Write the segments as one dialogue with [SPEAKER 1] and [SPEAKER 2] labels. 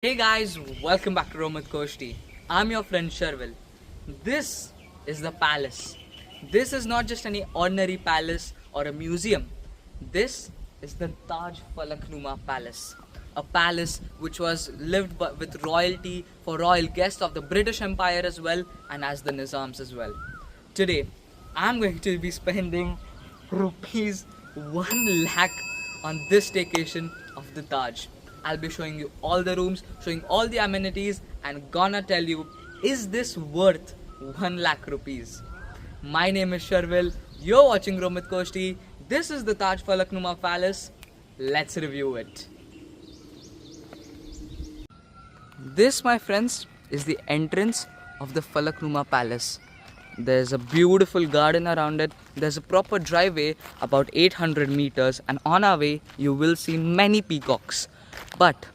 [SPEAKER 1] Hey guys, welcome back to Rome with Koshti. I'm your friend Sharvil. This is the palace. This is not just any ordinary palace or a museum. This is the Taj Falaknuma Palace. A palace which was lived with royalty for royal guests of the British Empire as well and as the Nizams as well. Today, I'm going to be spending rupees 1 lakh on this staycation of the Taj. I'll be showing you all the rooms, showing all the amenities, and gonna tell you, is this worth 1 lakh rupees? My name is Sharvil. You're watching Rome with Koshti. This is the Taj Falaknuma Palace. Let's review it. This, my friends, is the entrance of the Falaknuma Palace. There's a beautiful garden around it. There's a proper driveway about 800 meters, and on our way you will see many peacocks. But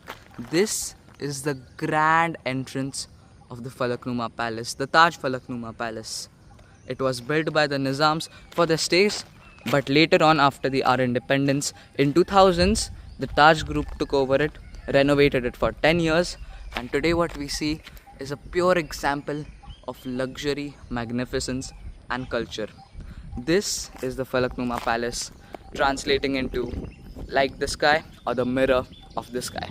[SPEAKER 1] this is the grand entrance of the Falaknuma Palace, the Taj Falaknuma Palace. It was built by the Nizams for their stays, but later on, after our independence in 2000s, the Taj group took over it, renovated it for 10 years, and today what we see is a pure example of luxury, magnificence and culture. This is the Falaknuma Palace, translating into like the sky or the mirror of the sky.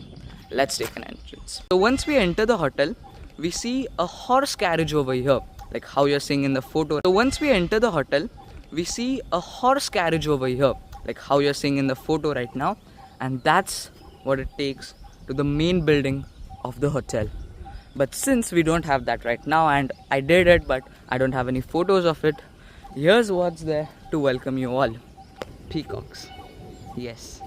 [SPEAKER 1] Let's take an entrance. So once we enter the hotel, we see a horse carriage over here, like how you're seeing in the photo. So once we enter the hotel, we see a horse carriage over here, like how you're seeing in the photo right now, and that's what it takes to the main building of the hotel. But since we don't have that right now, and I did it but I don't have any photos of it, here's what's there to welcome you all. Peacocks. Yes,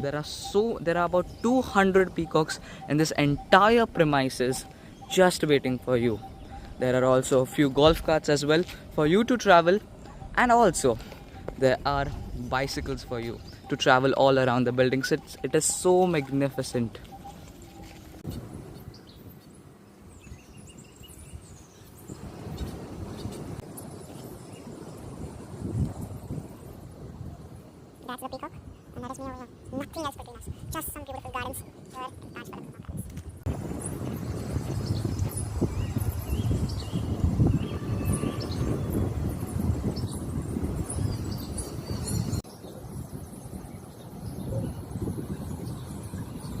[SPEAKER 1] there are about 200 peacocks in this entire premises just waiting for you. There are also a few golf carts as well for you to travel, and also there are bicycles for you to travel all around the buildings. It is so magnificent.
[SPEAKER 2] That's the peacock, and that is me over here. Nothing else between us. Just some beautiful gardens here at Taj Falaknuma Palace.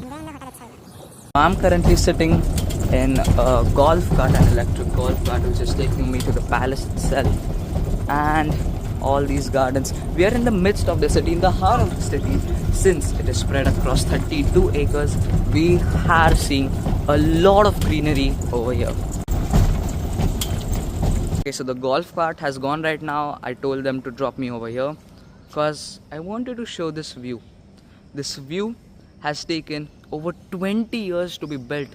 [SPEAKER 2] And then the hotel itself.
[SPEAKER 1] I'm currently sitting in a golf cart, an electric golf cart, which is taking me to the palace itself. And all these gardens. We are in the midst of the city, in the heart of the city. Since it is spread across 32 acres, we are seeing a lot of greenery over here. Okay, so the golf cart has gone right now. I told them to drop me over here because I wanted to show this view. This view has taken over 20 years to be built,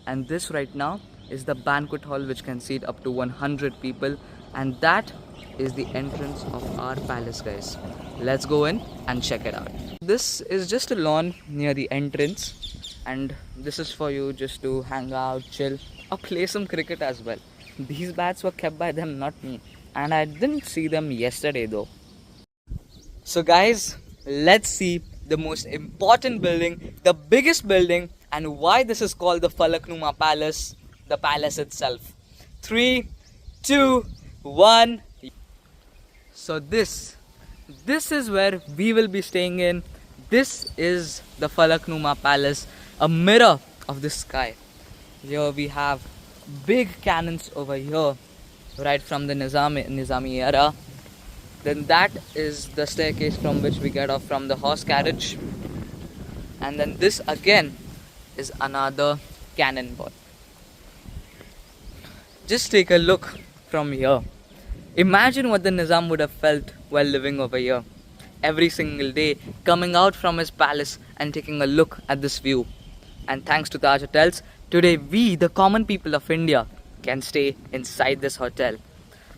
[SPEAKER 1] and this right now is the banquet hall which can seat up to 100 people, and that is the entrance of our palace, guys. Let's go in and check it out. This is just a lawn near the entrance, and this is for you just to hang out, chill, or play some cricket as well. These bats were kept by them, not me, and I didn't see them yesterday though. So guys, let's see the most important building, the biggest building, and why this is called the Falaknuma Palace, the palace itself. 3, 2, 1. So this is where we will be staying in. This is the Falaknuma Palace, a mirror of the sky. Here we have big cannons over here, right from the Nizami era. Then that is the staircase from which we get off from the horse carriage. And then this again is another cannonball. Just take a look from here. Imagine what the Nizam would have felt while living over here. Every single day, coming out from his palace and taking a look at this view. And thanks to Taj Hotels, today we, the common people of India, can stay inside this hotel.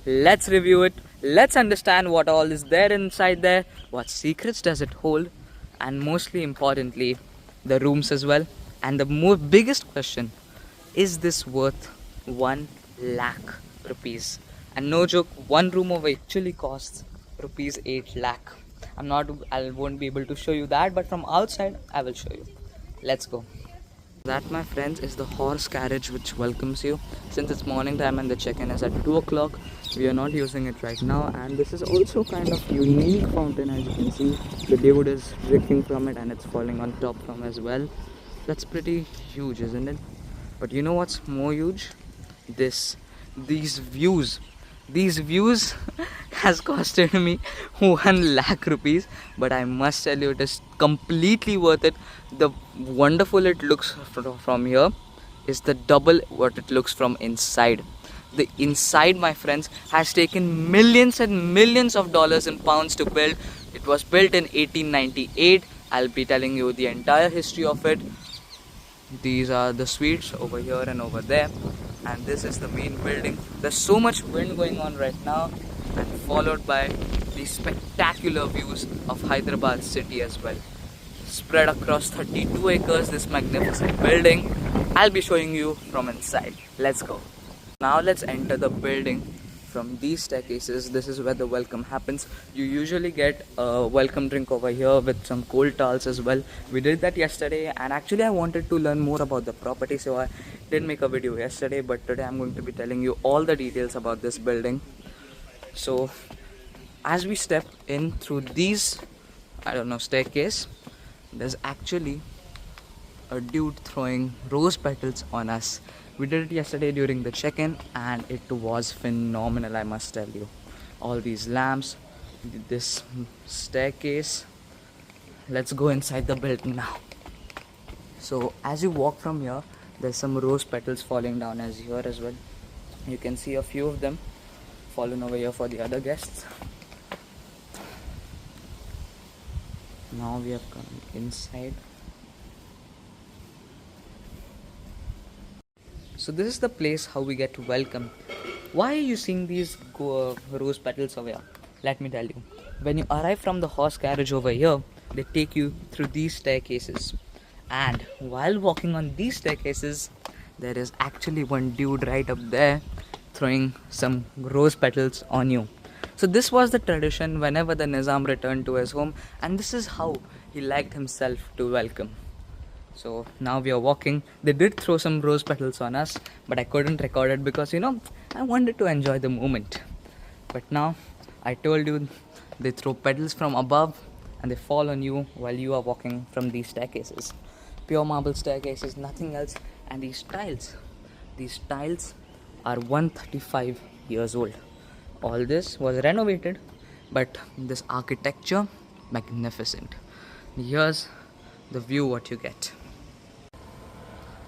[SPEAKER 1] Let's review it. Let's understand what all is there inside there. What secrets does it hold? And mostly importantly, the rooms as well. And the biggest question, is this worth 1 lakh rupees? And no joke, one room over actually costs rupees 8 lakh. I won't be able to show you that, but from outside I will show you. Let's go. That, my friends, is the horse carriage which welcomes you. Since it's morning time and the check-in is at 2 o'clock, we are not using it right now. And this is also kind of unique fountain, as you can see. The dude is drinking from it and it's falling on top from as well. That's pretty huge, isn't it? But you know what's more huge? This. These views. These views has costed me 1 lakh rupees, but I must tell you it is completely worth it. The wonderful it looks from here is the double what it looks from inside. The inside, my friends, has taken millions and millions of dollars and pounds to build. It was built in 1898. I'll be telling you the entire history of it. These are the suites over here and over there, and this is the main building. There's so much wind going on right now, and followed by the spectacular views of Hyderabad city as well. Spread across 32 acres, this magnificent building. I'll be showing you from inside. Let's go. Now let's enter the building from these staircases. This is where the welcome happens. You usually get a welcome drink over here with some cold towels as well. We did that yesterday, and actually I wanted to learn more about the property, so I didn't make a video yesterday, but today I'm going to be telling you all the details about this building. So as we step in through these, staircase, there's actually a dude throwing rose petals on us. We did it yesterday during the check-in and it was phenomenal, I must tell you. All these lamps, this staircase. Let's go inside the building now. So as you walk from here, there's some rose petals falling down as here as well. You can see a few of them fallen over here for the other guests. Now we have come inside. So this is the place how we get welcome. Why are you seeing these rose petals over here? Let me tell you. When you arrive from the horse carriage over here, they take you through these staircases. And while walking on these staircases, there is actually one dude right up there throwing some rose petals on you. So this was the tradition whenever the Nizam returned to his home, and this is how he liked himself to welcome. So now we are walking. They did throw some rose petals on us, but I couldn't record it because I wanted to enjoy the moment. But now I told you, they throw petals from above and they fall on you while you are walking from these staircases. Pure marble staircases, nothing else. And these tiles are 135 years old. All this was renovated, but this architecture, magnificent. Here's the view what you get.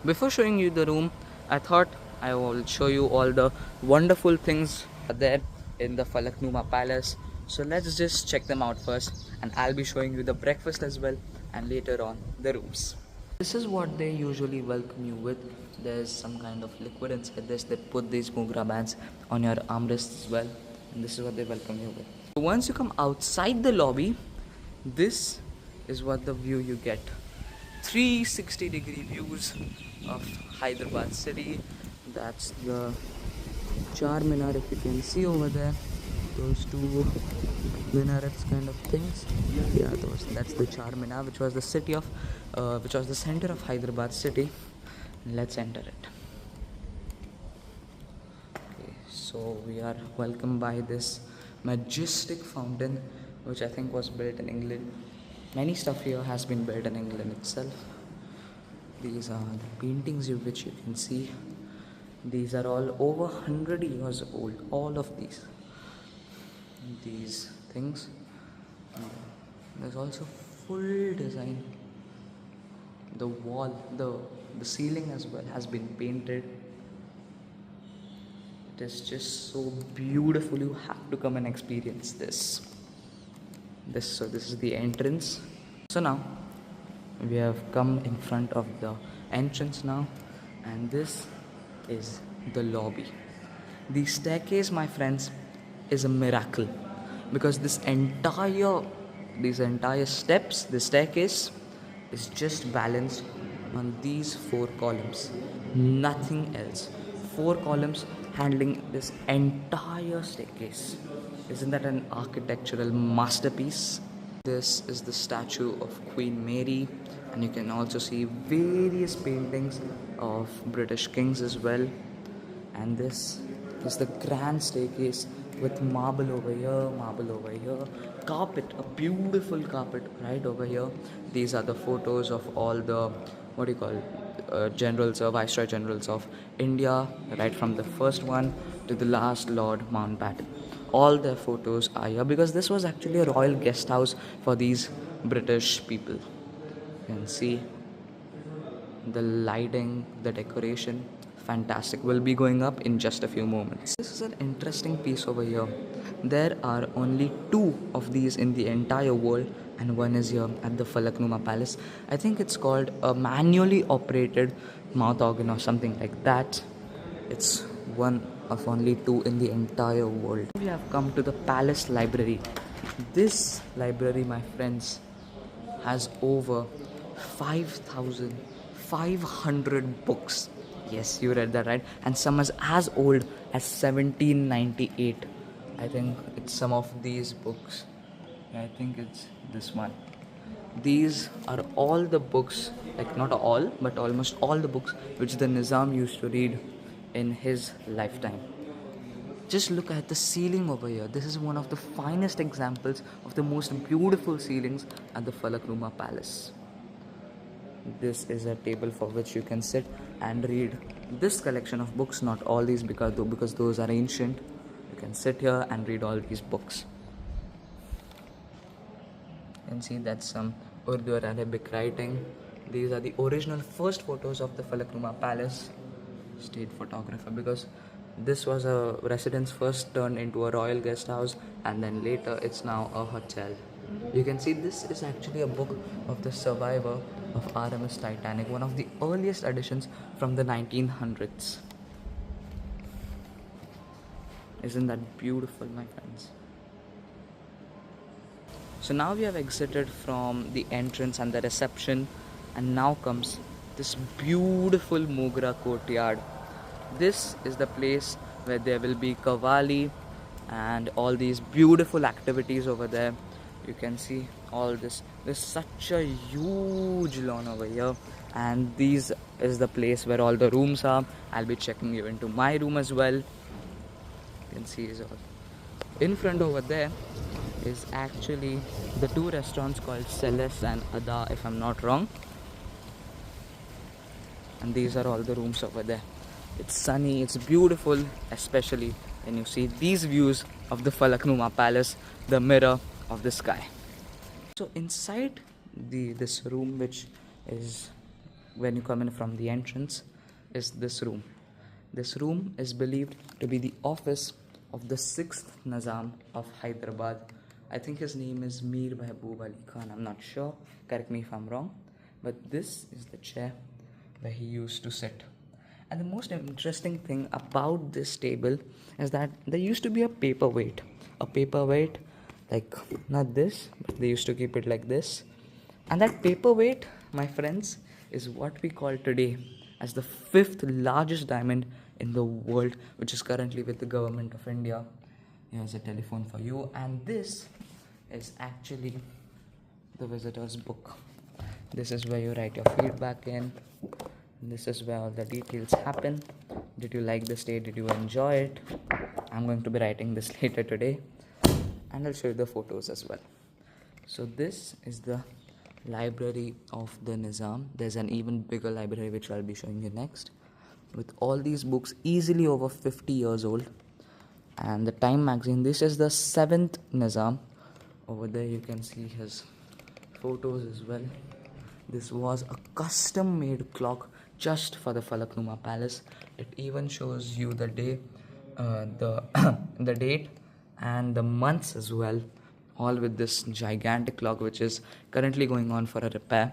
[SPEAKER 1] Before showing you the room, I thought I will show you all the wonderful things there in the Falaknuma Palace. So let's just check them out first, and I'll be showing you the breakfast as well, and later on the rooms. This is what they usually welcome you with. There's some kind of liquid inside this. They put these Mugra bands on your armrests as well, and this is what they welcome you with. So once you come outside the lobby, this is what the view you get. 360-degree views of Hyderabad city. That's the Charminar, if you can see over there. Those two minarets kind of things. Yeah, that's the Charminar, which was the center of Hyderabad city. Let's enter it. Okay, so we are welcomed by this majestic fountain, which I think was built in England. Many stuff here has been built in England itself. These are the paintings which you can see. These are all over 100 years old. All of these things. There's also full design. The wall, the ceiling as well has been painted. It is just so beautiful. You have to come and experience this. This is the entrance. So now we have come in front of the entrance now, and this is the lobby. The staircase, my friends, is a miracle, because these entire steps, the staircase is just balanced on these 4 columns, nothing else. 4 columns handling this entire staircase. Isn't that an architectural masterpiece? This is the statue of Queen Mary, and you can also see various paintings of British kings as well. And this is the grand staircase with marble over here, carpet, a beautiful carpet right over here. These are the photos of all the what do you call generals or viceroy generals of India, right from the first one to the last Lord Mountbatten. All their photos are here because this was actually a royal guest house for these British people. You can see the lighting, the decoration, fantastic. We'll be going up in just a few moments. This is an interesting piece over here. There are only two of these in the entire world, and one is here at the Falaknuma Palace. I think it's called a manually operated mouth organ or something like that. It's one of only two in the entire world. We have come to the palace library. This library, my friends, has over 5,500 books. Yes, you read that right. And some is as old as 1798. I think it's some of these books. I think it's this one. These are all the books, like not all, but almost all the books which the Nizam used to read in his lifetime. Just look at the ceiling over here. This is one of the finest examples of the most beautiful ceilings at the Falaknuma Palace. This is a table for which you can sit and read this collection of books, not all these because those are ancient. You can sit here and read all these books. You can see that's some Urdu or Arabic writing. These are the original first photos of the Falaknuma Palace. State photographer, because this was a residence first turned into a royal guest house, and then later it's now a hotel. You can see this is actually a book of the survivor of RMS Titanic, one of the earliest editions from the 1900s. Isn't that beautiful, my friends? So now we have exited from the entrance and the reception, and now comes this beautiful Mogra courtyard. This is the place where there will be Qawwali and all these beautiful activities over there. You can see all this. There's such a huge lawn over here, and this is the place where all the rooms are. I'll be checking you into my room as well. You can see is all. In front over there is actually the two restaurants called Celeste and Ada, if I'm not wrong. And these are all the rooms over there. It's sunny, it's beautiful, especially when you see these views of the Falaknuma Palace, the mirror of the sky. So inside this room, which is when you come in from the entrance, is this room. This room is believed to be the office of the 6th Nizam of Hyderabad. I think his name is Mir Mahbub Ali Khan, I'm not sure, correct me if I'm wrong. But this is the chair where he used to sit. And the most interesting thing about this table is that there used to be a paperweight. A paperweight, like not this, but they used to keep it like this. And that paperweight, my friends, is what we call today as the 5th largest diamond in the world, which is currently with the government of India. Here's a telephone for you. And this is actually the visitor's book. This is where you write your feedback in. This is where all the details happen. Did you like the stay? Did you enjoy it? I'm going to be writing this later today, and I'll show you the photos as well. So this is the library of the Nizam. There's an even bigger library which I'll be showing you next, with all these books easily over 50 years old. And the Time magazine. This is the 7th Nizam. Over there you can see his photos as well. This was a custom made clock just for the Falaknuma Palace. It even shows you the day, the date and the months as well, all with this gigantic clock which is currently going on for a repair.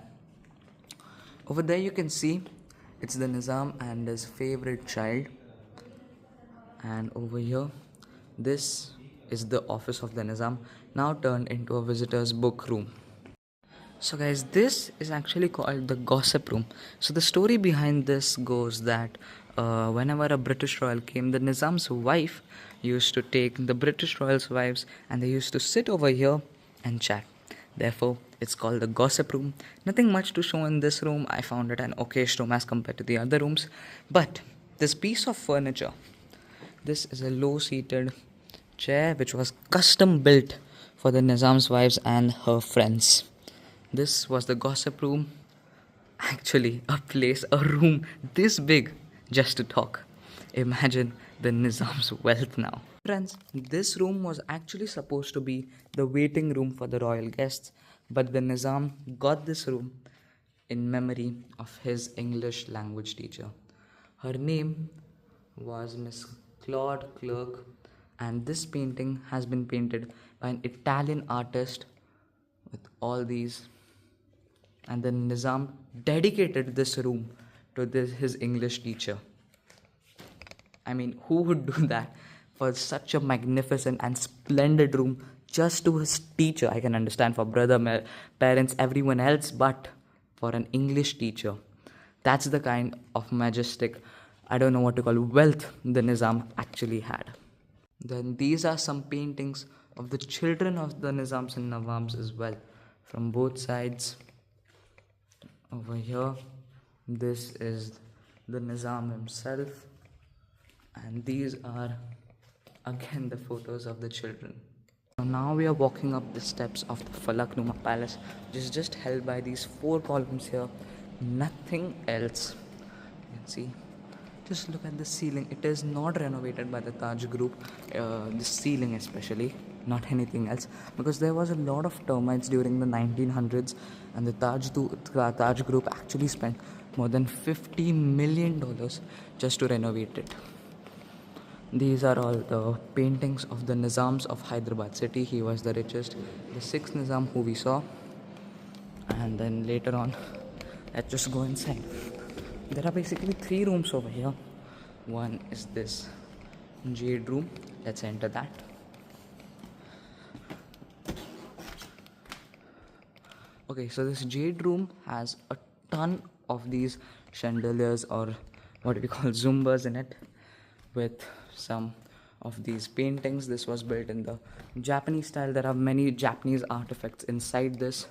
[SPEAKER 1] Over there you can see it's the Nizam and his favorite child. And over here, this is the office of the Nizam, now turned into a visitor's book room. So guys, this is actually called the gossip room. So the story behind this goes that whenever a British royal came, the Nizam's wife used to take the British royals' wives and they used to sit over here and chat. Therefore, it's called the gossip room. Nothing much to show in this room. I found it an okayish room as compared to the other rooms. But this piece of furniture, this is a low-seated chair which was custom built for the Nizam's wives and her friends. This was the gossip room. Actually, a room this big just to talk. Imagine the Nizam's wealth now. Friends, this room was actually supposed to be the waiting room for the royal guests, but the Nizam got this room in memory of his English language teacher. Her name was Miss Claude Clerk, and this painting has been painted by an Italian artist with all these. And then Nizam dedicated this room to his English teacher. I mean, who would do that for such a magnificent and splendid room just to his teacher? I can understand for brother, parents, everyone else, but for an English teacher, that's the kind of majestic, I don't know what to call, wealth the Nizam actually had. Then these are some paintings of the children of the Nizams and Nawabs as well, from both sides. Over here, this is the Nizam himself, and these are again the photos of the children. So now we are walking up the steps of the Falaknuma Palace, which is just held by these 4 columns here, nothing else. You can see, just look at the ceiling. It is not renovated by the Taj Group, the ceiling especially, not anything else, because there was a lot of termites during the 1900s, and the Taj Group actually spent more than $50 million just to renovate it. These are all the paintings of the Nizams of Hyderabad city. He was the richest, the 6th Nizam who we saw. And then later on, let's just go inside. There are basically 3 rooms over here. One is this jade room. Let's enter that. Okay, so this jade room has a ton of these chandeliers, or what do we call, zumbas in it, with some of these paintings. This was built in the Japanese style. There are many Japanese artifacts inside this.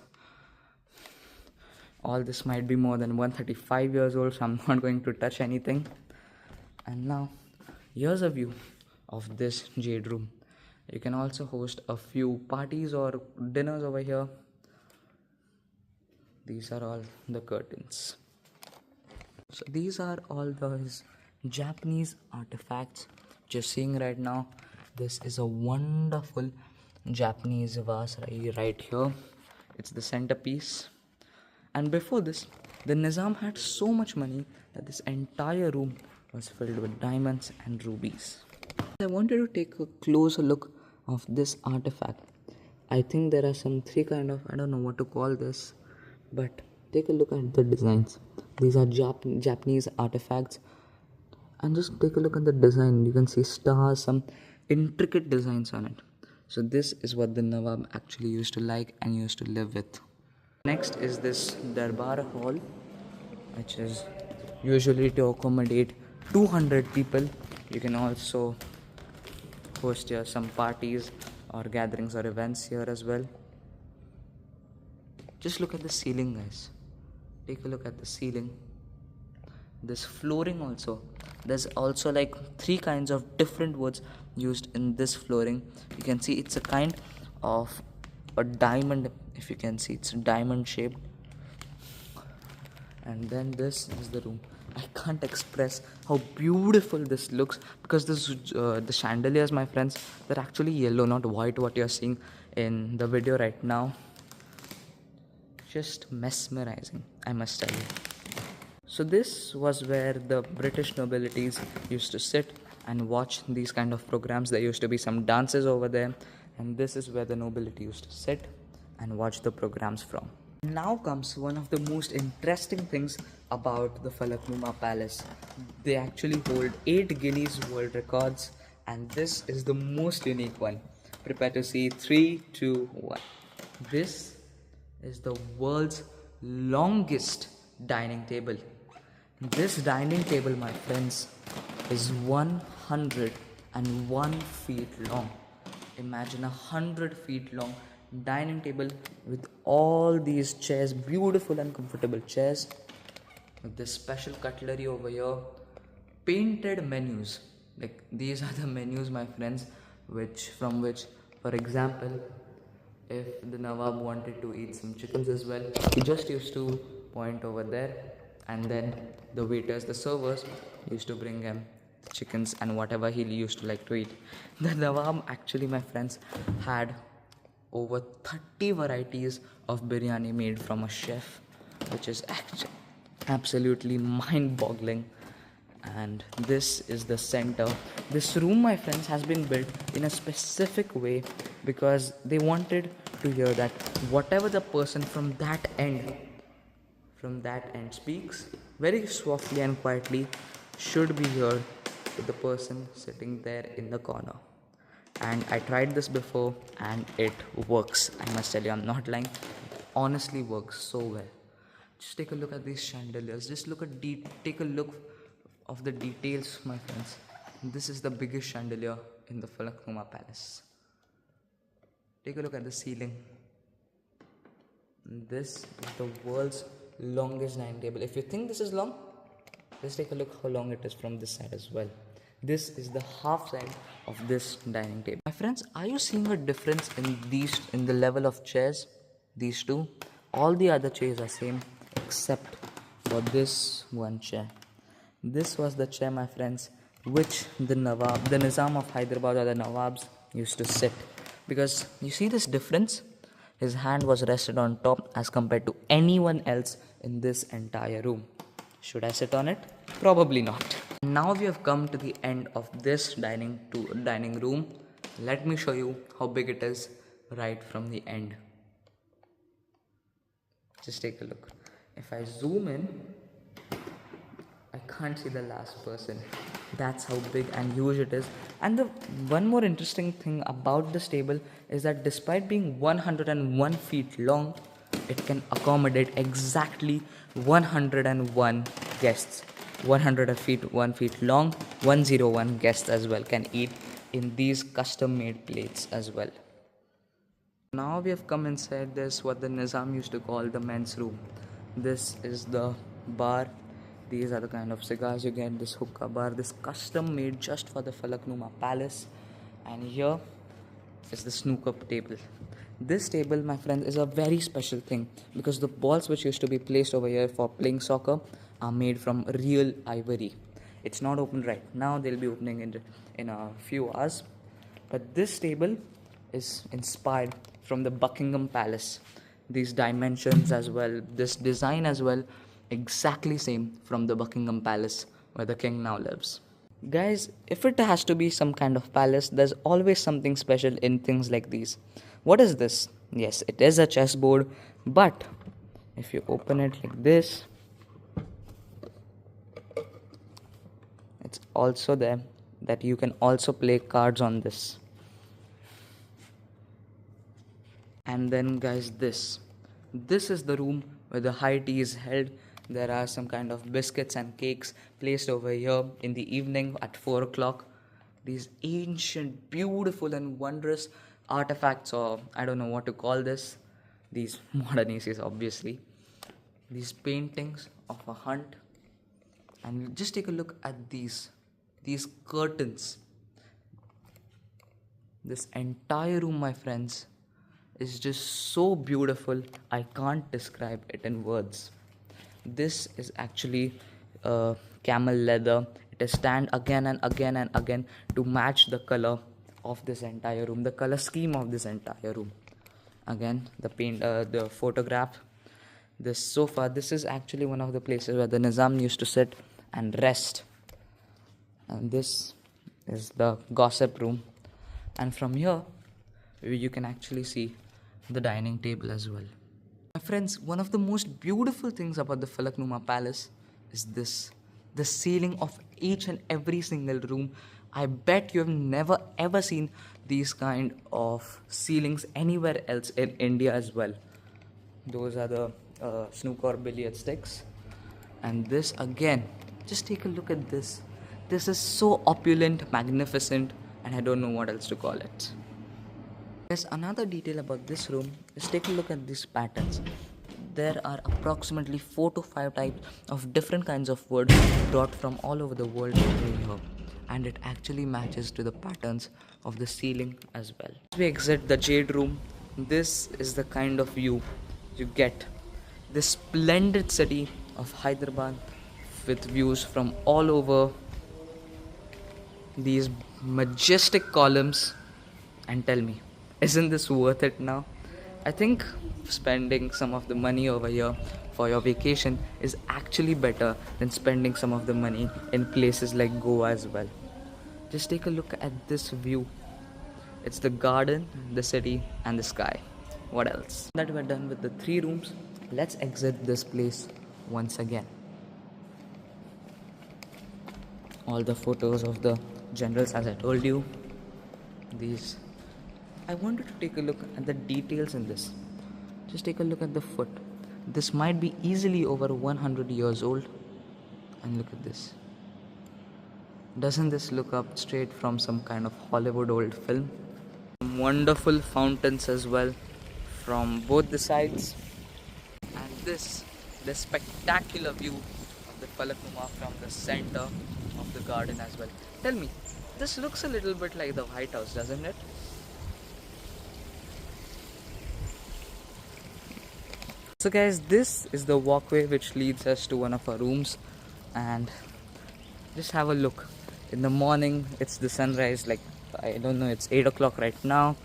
[SPEAKER 1] All this might be more than 135 years old, so I'm not going to touch anything. And now, here's a view of this jade room. You can also host a few parties or dinners over here. These are all the curtains. So these are all those Japanese artifacts you're seeing right now. This is a wonderful Japanese vase right here. It's the centerpiece. And before this, the Nizam had so much money that this entire room was filled with diamonds and rubies. I wanted to take a closer look of this artifact. I think there are some 3 kind of, I don't know what to call this, but take a look at the designs. These are Japanese artifacts, and just take a look at the design. You can see stars, some intricate designs on it. So this is what the Nawab actually used to like and used to live with. Next is this Darbar Hall, which is usually to accommodate 200 people. You can also host here some parties or gatherings or events here as well. Just look at the ceiling, guys. Take a look at the ceiling. This flooring also. There's also like 3 kinds of different woods used in this flooring. You can see it's a kind of a diamond. If you can see, it's diamond shaped. And then this is the room. I can't express how beautiful this looks, because this the chandeliers, my friends, they're actually yellow, not white, what you're seeing in the video right now. Just mesmerizing, I must tell you. So this was where the British nobilities used to sit and watch these kind of programs. There used to be some dances over there, and this is where the nobility used to sit and watch the programs from. Now comes one of the most interesting things about the Falaknuma Palace. They actually hold 8 Guinness World Records, and this is the most unique one. Prepare to see 3, 2, 1. This is the world's longest dining table. This dining table, my friends, is 101 feet long. Imagine 100 feet long dining table with all these chairs, beautiful and comfortable chairs, with this special cutlery over here, painted menus. Like these are the menus, my friends, which, for example, if the Nawab wanted to eat some chickens as well, he just used to point over there, and then the waiters, the servers, used to bring him chickens and whatever he used to like to eat. The Nawab actually, my friends, had over 30 varieties of biryani made from a chef, which is actually absolutely mind boggling. And this is the center. This room, my friends, has been built in a specific way because they wanted to hear that whatever the person from that end speaks very softly and quietly should be heard with the person sitting there in the corner. And I tried this before and it works. I must tell you, I'm not lying. It honestly works so well. Just take a look at these chandeliers. Just take a look of the details, my friends. This is the biggest chandelier in the Falaknuma Palace. Take a look at the ceiling. This is the world's longest dining table. If you think this is long, let's take a look how long it is from this side as well. This is the half side of this dining table. My friends, are you seeing a difference in the level of chairs? These two, all the other chairs are same except for this one chair. This was the chair, my friends, which the Nizam of Hyderabad or the Nawabs used to sit. Because you see this difference? His hand was rested on top as compared to anyone else in this entire room. Should I sit on it? Probably not. Now we have come to the end of this dining room. Let me show you how big it is right from the end. Just take a look. If I zoom in, I can't see the last person. That's how big and huge it is. And the one more interesting thing about this table is that despite being 101 feet long, it can accommodate exactly 101 guests. 1 feet long, 101 guests as well can eat in these custom made plates as well. Now we have come inside this, what the Nizam used to call the men's room. This is the bar. These are the kind of cigars you get, this hookah bar, this custom made just for the Falaknuma Palace. And here is the snooker table. This table, my friends, is a very special thing because the balls which used to be placed over here for playing soccer are made from real ivory. It's not open right now, they'll be opening in a few hours. But this table is inspired from the Buckingham Palace. These dimensions as well, this design as well, exactly same from the Buckingham Palace where the king now lives. Guys, if it has to be some kind of palace, there's always something special in things like these. What is this? Yes, it is a chessboard, but if you open it like this, it's also there that you can also play cards on this. And then guys, this is the room where the high tea is held. There are some kind of biscuits and cakes placed over here in the evening at 4 o'clock. These ancient, beautiful and wondrous artifacts, or I don't know what to call this. These modern ACs obviously. These paintings of a hunt. And just take a look at these curtains. This entire room, my friends, is just so beautiful. I can't describe it in words. This is actually camel leather. It is tanned again and again and again to match the color of this entire room, the color scheme of this entire room. Again, the photograph, this sofa. This is actually one of the places where the Nizam used to sit and rest. And this is the gossip room. And from here, you can actually see the dining table as well. My friends, one of the most beautiful things about the Falaknuma Palace is this. The ceiling of each and every single room. I bet you have never ever seen these kind of ceilings anywhere else in India as well. Those are the snooker billiard sticks. And this again, just take a look at this. This is so opulent, magnificent, and I don't know what else to call it. There's another detail about this room is take a look at these patterns. There are approximately 4 to 5 types of different kinds of wood brought from all over the world over here, and it actually matches to the patterns of the ceiling as well. As we exit the jade room, this is the kind of view you get. This splendid city of Hyderabad with views from all over, these majestic columns, and tell me, isn't this worth it now? I think spending some of the money over here for your vacation is actually better than spending some of the money in places like Goa as well. Just take a look at this view. It's the garden, the city, and the sky. What else? That we're done with the 3 rooms, let's exit this place once again. All the photos of the generals, as I told you. These. I wanted to take a look at the details in this. Just take a look at the foot. This might be easily over 100 years old. And look at this. Doesn't this look up straight from some kind of Hollywood old film? Some wonderful fountains as well from both the sides. And this, the spectacular view of the Falaknuma from the center of the garden as well. Tell me, this looks a little bit like the White House, doesn't it? So guys, this is the walkway which leads us to one of our rooms, and just have a look. In the morning, it's the sunrise, like I don't know, it's 8 o'clock right now.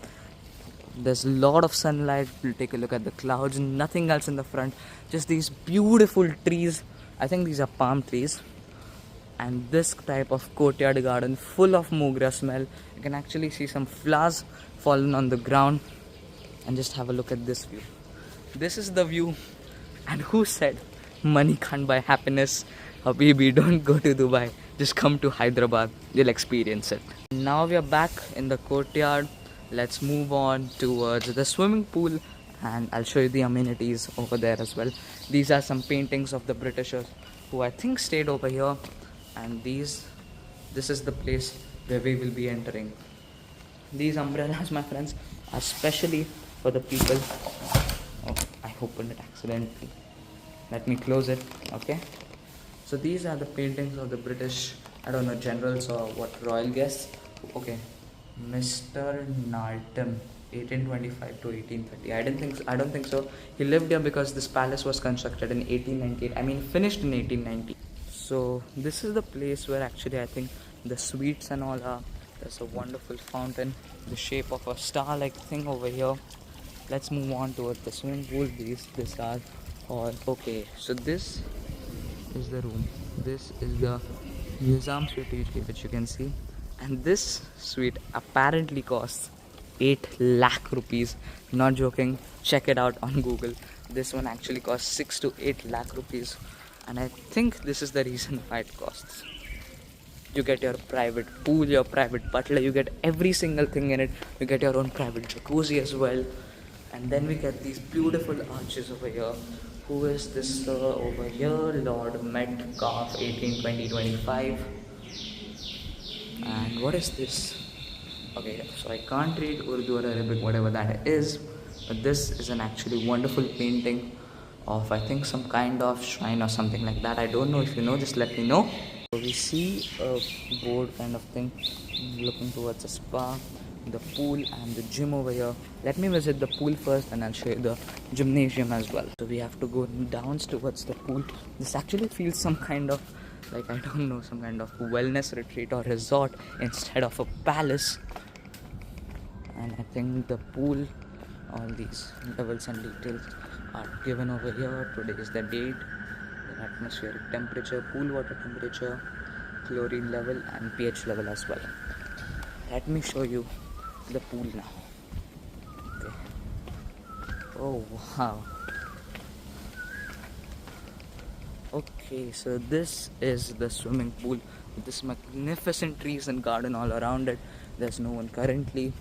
[SPEAKER 1] There's a lot of sunlight. We'll take a look at the clouds, nothing else in the front, just these beautiful trees. I think these are palm trees, and this type of courtyard garden full of mogra smell. You can actually see some flowers fallen on the ground, and just have a look at this view. This is the view, and who said money can't buy happiness? Habibi, don't go to Dubai, just come to Hyderabad, you'll experience it. Now we are back in the courtyard. Let's move on towards the swimming pool, and I'll show you the amenities over there as well. These are some paintings of the Britishers who I think stayed over here, and this is the place where we will be entering. These umbrellas, my friends, are specially for the people. Oh, I opened it accidentally. Let me close it, okay? So these are the paintings of the British, I don't know, generals or what, royal guests. Okay, Mr. Nizam, 1825 to 1830. I don't think so. He lived here because this palace was constructed in 1898. I mean, finished in 1890. So this is the place where actually I think the suites and all are. There's a wonderful fountain, the shape of a star-like thing over here. Let's move on towards the swimming pool. These are all okay. So this is the room. This is the Nizam suite which you can see, and this suite apparently costs 8 lakh rupees. Not joking. Check it out on Google. This one actually costs 6 to 8 lakh rupees, and I think this is the reason why it costs. You get your private pool, your private butler, you get every single thing in it. You get your own private jacuzzi as well. And then we get these beautiful arches over here. Who is this sir over here? Lord Metcalfe, 1820-25. And what is this? Okay, so I can't read Urdu or Arabic, whatever that is. But this is an actually wonderful painting of, I think, some kind of shrine or something like that. I don't know. If you know, just let me know. So we see a board kind of thing looking towards a spa, the pool and the gym over here. Let me visit the pool first and I'll show you the gymnasium as well. So we have to go down towards the pool. This actually feels some kind of, like, I don't know, some kind of wellness retreat or resort instead of a palace. And I think the pool, all these levels and details are given over here. Today is the date, the atmospheric temperature, pool water temperature, chlorine level and pH level as well. Let me show you the pool now. Okay. Oh wow. Okay, so this is the swimming pool with this magnificent trees and garden all around it. There's no one currently.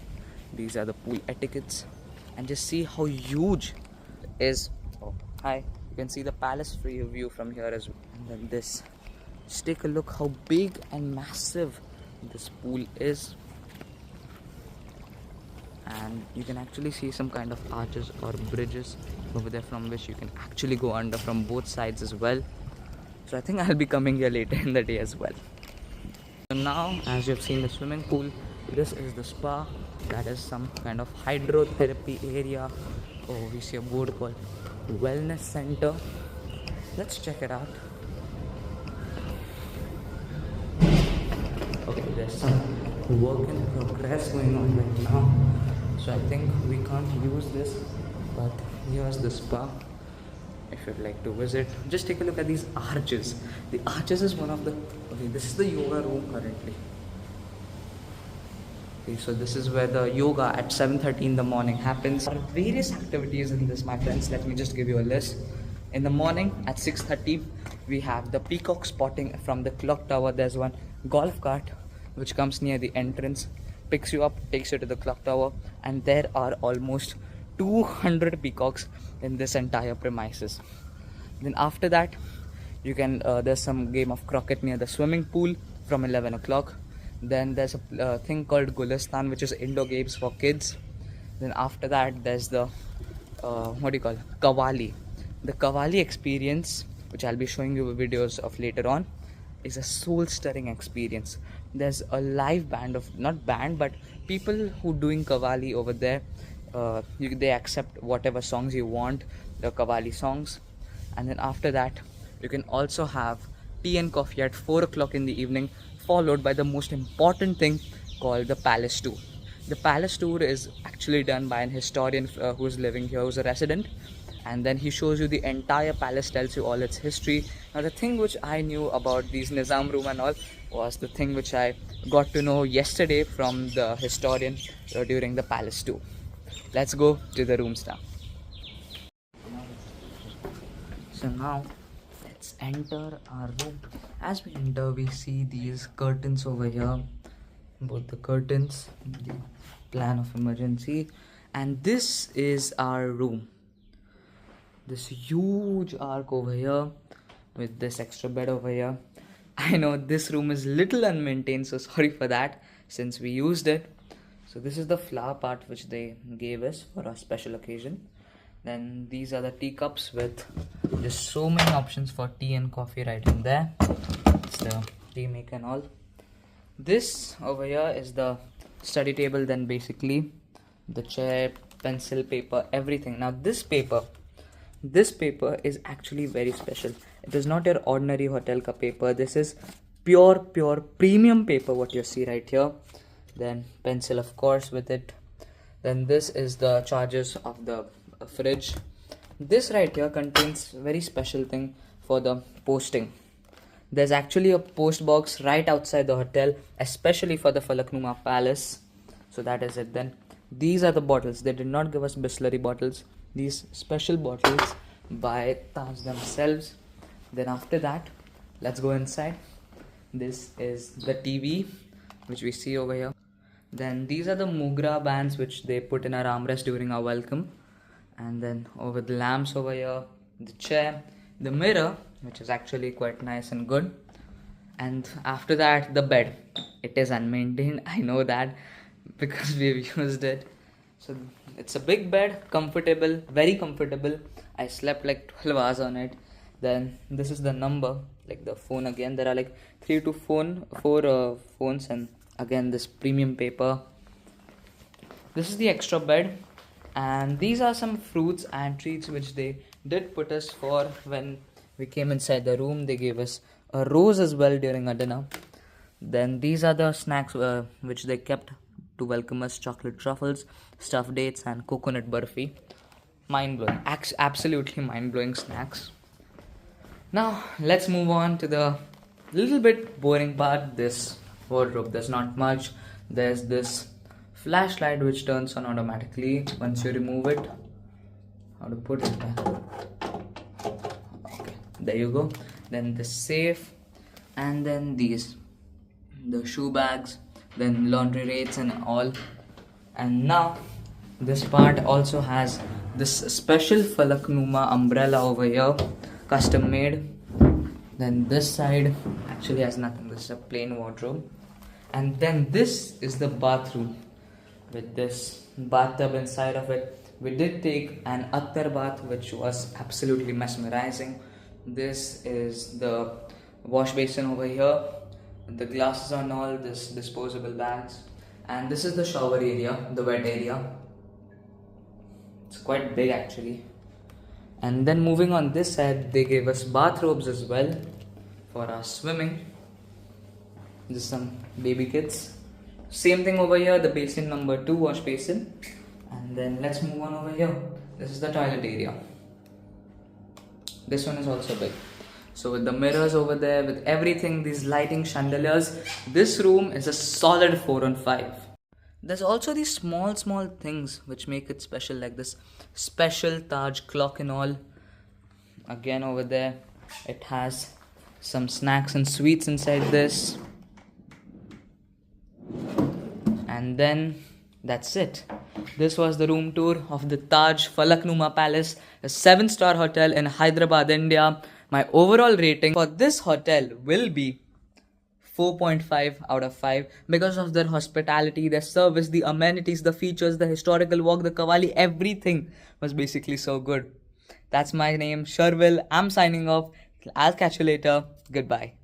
[SPEAKER 1] These are the pool etiquettes, and just see how huge it is. Oh, hi. You can see the palace view from here as well. And then this. Just take a look how big and massive this pool is. and you can actually see some kind of arches or bridges over there from which you can actually go under from both sides as well. So I think I'll be coming here later in the day as well. So now, as you've seen the swimming pool, this is the spa. That is some kind of hydrotherapy area. Oh, we see a board called Wellness Center. Let's check it out. Okay, there's some work in progress going on right now. So I think we can't use this, but here's the spa. If you'd like to visit, just take a look at these arches. The arches is one of the... Okay, this is the yoga room currently. Okay, so this is where the yoga at 7:30 in the morning happens. There are various activities in this, my friends. Let me just give you a list. In the morning at 6:30, we have the peacock spotting from the clock tower. There's one golf cart which comes near the entrance, picks you up, takes you to the clock tower, and there are almost 200 peacocks in this entire premises. Then after that, you can there's some game of croquet near the swimming pool from 11 o'clock. Then there's a thing called Gulistan, which is indoor games for kids. Then after that, there's the Qawwali. The Qawwali experience, which I'll be showing you videos of later on, is a soul-stirring experience. There's a live band of, not band, but people who doing Qawwali over there. They accept whatever songs you want, the Qawwali songs. And then after that, you can also have tea and coffee at 4 o'clock in the evening, followed by the most important thing called the palace tour. The palace tour is actually done by an historian who's living here, who's a resident, and then he shows you the entire palace, tells you all its history. Now the thing which I knew about these Nizam room and all was the thing which I got to know yesterday from the historian during the palace tour. Let's go to the rooms now. So now let's enter our room. As we enter, we see these curtains over here, both the curtains, the plan of emergency, and this is our room. This huge arc over here with this extra bed over here. I know this room is little unmaintained, so sorry for that since we used it. So this is the flower part which they gave us for a special occasion. Then these are the teacups with just so many options for tea and coffee right in there. It's the tea maker and all. This over here is the study table, then basically the chair, pencil, paper, everything. Now this paper is actually very special. It is not your ordinary hotel ka paper. This is pure premium paper what you see right here. Then pencil of course with it. Then this is the charges of the fridge. This right here contains very special thing for the posting. There's actually a post box right outside the hotel, especially for the Falaknuma Palace. So that is it. Then these are the bottles. They did not give us Bisleri bottles. These special bottles by Taj themselves. Then after that, let's go inside. This is the TV which we see over here. Then these are the Mugra bands which they put in our armrest during our welcome. And then over the lamps over here, the chair, the mirror, which is actually quite nice and good. And after that, the bed. It is unmaintained, I know that, because we've used it. So it's a big bed, comfortable, very comfortable. I slept like 12 hours on it. Then this is the number, like the phone again. There are like 4 phones, and again this premium paper. This is the extra bed. And these are some fruits and treats which they did put us for when we came inside the room. They gave us a rose as well during our dinner. Then these are the snacks which they kept to welcome us: chocolate truffles, stuffed dates, and coconut burfi. Mind-blowing, absolutely mind-blowing snacks. Now let's move on to the little bit boring part. This wardrobe, there's not much. There's this flashlight which turns on automatically once you remove it. How to put it back? Okay, there you go. Then the safe, and then these, the shoe bags, then laundry rates and all. And now this part also has this special Falaknuma umbrella over here, custom made. Then this side actually has nothing. This is a plain wardrobe. And then this is the bathroom. with this bathtub inside of it. We did take an attar bath, which was absolutely mesmerizing. This is the wash basin over here, the glasses on all this disposable bags, and this is the shower area, the wet area. It's quite big actually. And then moving on this side, they gave us bathrobes as well for our swimming. Just some baby kids. Same thing over here, the basin number 2 wash basin. And then let's move on over here. This is the toilet area. This one is also big. So with the mirrors over there, with everything, these lighting chandeliers, this room is a solid 4 on 5. There's also these small things which make it special, like this special Taj clock and all. Again over there, it has some snacks and sweets inside this. And then that's it. This was the room tour of the Taj Falaknuma Palace, a 7-star hotel in Hyderabad, India. My overall rating for this hotel will be 4.5 out of 5 because of their hospitality, their service, the amenities, the features, the historical walk, the Qawwali, everything was basically so good. That's my name, Sharvil. I'm signing off. I'll catch you later. Goodbye.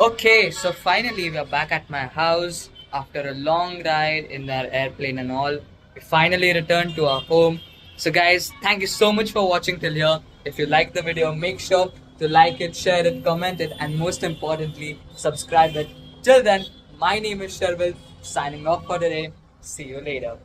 [SPEAKER 1] Okay, so finally we are back at my house after a long ride in our airplane and all. We finally returned to our home. So guys, thank you so much for watching till here. If you liked the video, make sure to like it, share it, comment it, and most importantly, subscribe it. Till then, my name is Sharvil, signing off for today. See you later.